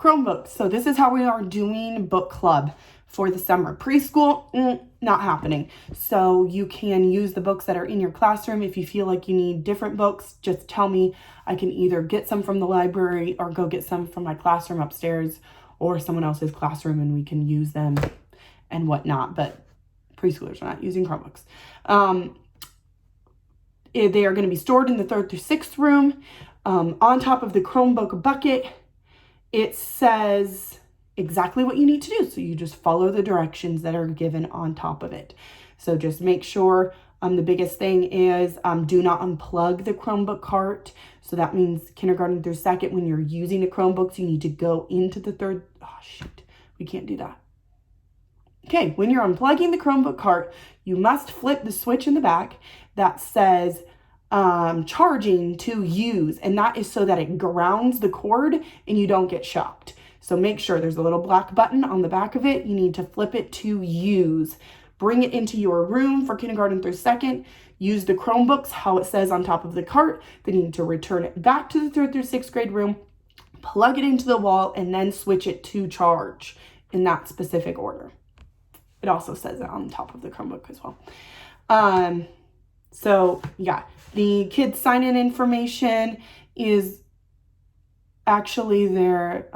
Chromebooks. So this is how we are doing book club for the summer. Preschool, not happening. So you can use the books that are in your classroom. If you feel like you need different books, just tell me. I can either get some from the library or go get some from my classroom upstairs or someone else's classroom, and we can use them and whatnot. But preschoolers are not using Chromebooks. They are going to be stored in the 3rd through 6th room. On top of the Chromebook bucket, it says exactly what you need to do. So you just follow the directions that are given on top of it. So just make sure, the biggest thing is do not unplug the Chromebook cart. So that means kindergarten through 2nd, when you're using the Chromebooks, you need to go into the 3rd. Oh, shoot, we can't do that. Okay, when you're unplugging the Chromebook cart, you must flip the switch in the back that says charging to use, and that is so that it grounds the cord and you don't get shocked. So make sure there's a little black button on the back of it. You need to flip it to use. Bring it into your room for kindergarten through 2nd. Use the Chromebooks, how it says on top of the cart. Then you need to return it back to the 3rd through 6th grade room, plug it into the wall, and then switch it to charge in that specific order. It also says it on the top of the Chromebook as well. So yeah, the kids sign-in information is actually their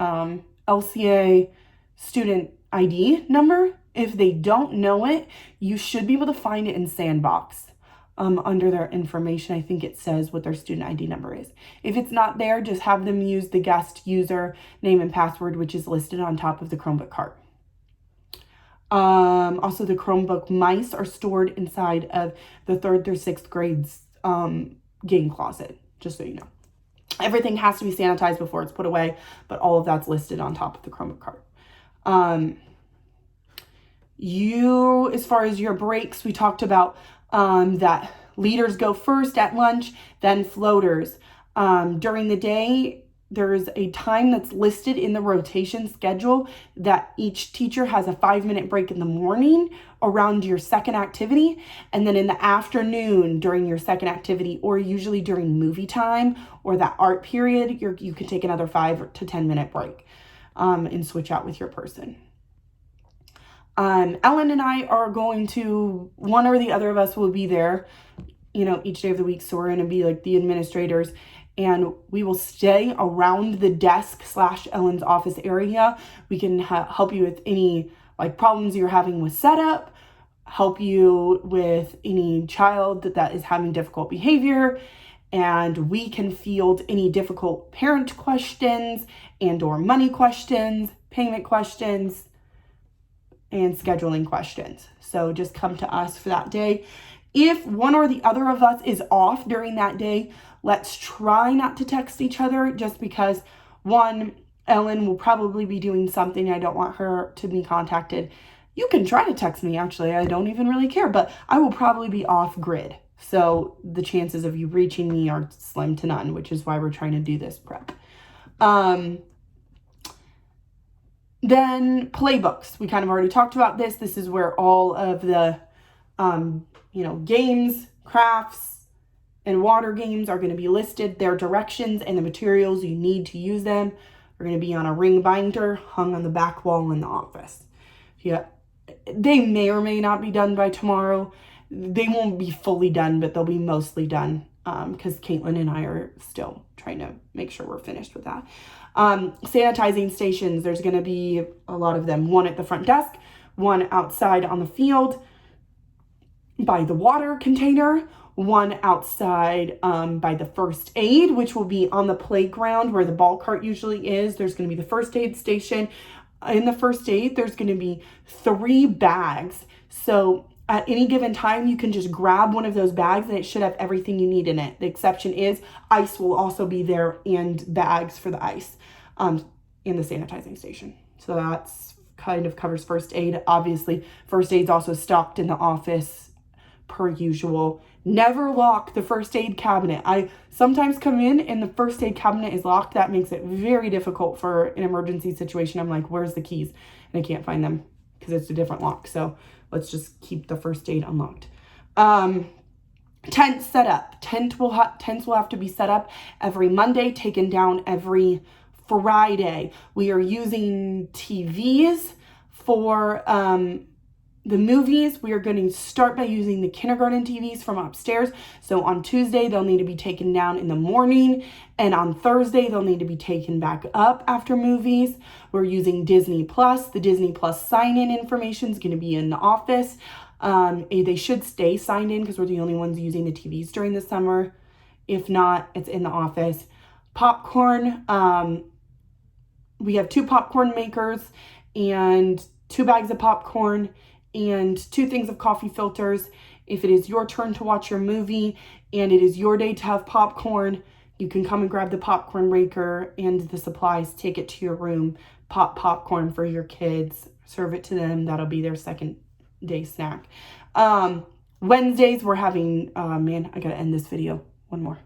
LCA student ID number. If they don't know it, you should be able to find it in Sandbox under their information. I think it says what their student ID number is. If it's not there, just have them use the guest user name and password, which is listed on top of the Chromebook cart. Also, the Chromebook mice are stored inside of the 3rd through 6th grades game closet, just so you know. Everything has to be sanitized before it's put away, but all of that's listed on top of the Chromebook cart. As far as your breaks, we talked about that leaders go first at lunch, then floaters. During the day, there's a time that's listed in the rotation schedule that each teacher has a 5-minute break in the morning around your second activity. And then in the afternoon during your second activity, or usually during movie time or that art period, you can take another 5 to 10 minute break and switch out with your person. Ellen and I are going to, one or the other of us will be there, each day of the week. So we're going to be like the administrators, and we will stay around the desk / Ellen's office area. We can help you with any problems you're having with setup, help you with any child that is having difficult behavior, and we can field any difficult parent questions and or money questions, payment questions, and scheduling questions. So just come to us for that day. If one or the other of us is off during that day, let's try not to text each other, just because, one, Ellen will probably be doing something. I don't want her to be contacted. You can try to text me, actually. I don't even really care, but I will probably be off grid. So the chances of you reaching me are slim to none, which is why we're trying to do this prep. Then playbooks. We kind of already talked about this. This is where all of the, games, crafts, and water games are going to be listed. Their directions and the materials you need to use them are going to be on a ring binder hung on the back wall in the office. Yeah, they may or may not be done by tomorrow. They won't be fully done, but they'll be mostly done because Caitlin and I are still trying to make sure we're finished with that. Sanitizing stations, there's going to be a lot of them. One at the front desk, one outside on the field by the water container, one outside by the first aid, which will be on the playground where the ball cart usually is. There's going to be the first aid station. In the first aid, there's going to be 3 bags. So at any given time, you can just grab one of those bags and it should have everything you need in it. The exception is ice will also be there, and bags for the ice in the sanitizing station. So that's kind of covers first aid. Obviously, first aid's also stocked in the office per usual. Never lock the first aid cabinet. I sometimes come in and the first aid cabinet is locked. That makes it very difficult for an emergency situation. I'm like, where's the keys? And I can't find them because it's a different lock. So let's just keep the first aid unlocked. Tent setup. Tents will have to be set up every Monday, taken down every Friday, we are using TVs for the movies. We are going to start by using the kindergarten TVs from upstairs. So on Tuesday, they'll need to be taken down in the morning. And on Thursday, they'll need to be taken back up after movies. We're using Disney Plus. The Disney Plus sign-in information is going to be in the office. They should stay signed in because we're the only ones using the TVs during the summer. If not, it's in the office. Popcorn. We have 2 popcorn makers and 2 bags of popcorn and 2 things of coffee filters. If it is your turn to watch your movie and it is your day to have popcorn, you can come and grab the popcorn maker and the supplies, take it to your room, pop popcorn for your kids, serve it to them. That'll be their second day snack. Wednesdays, we're having, man, I gotta end this video. One more.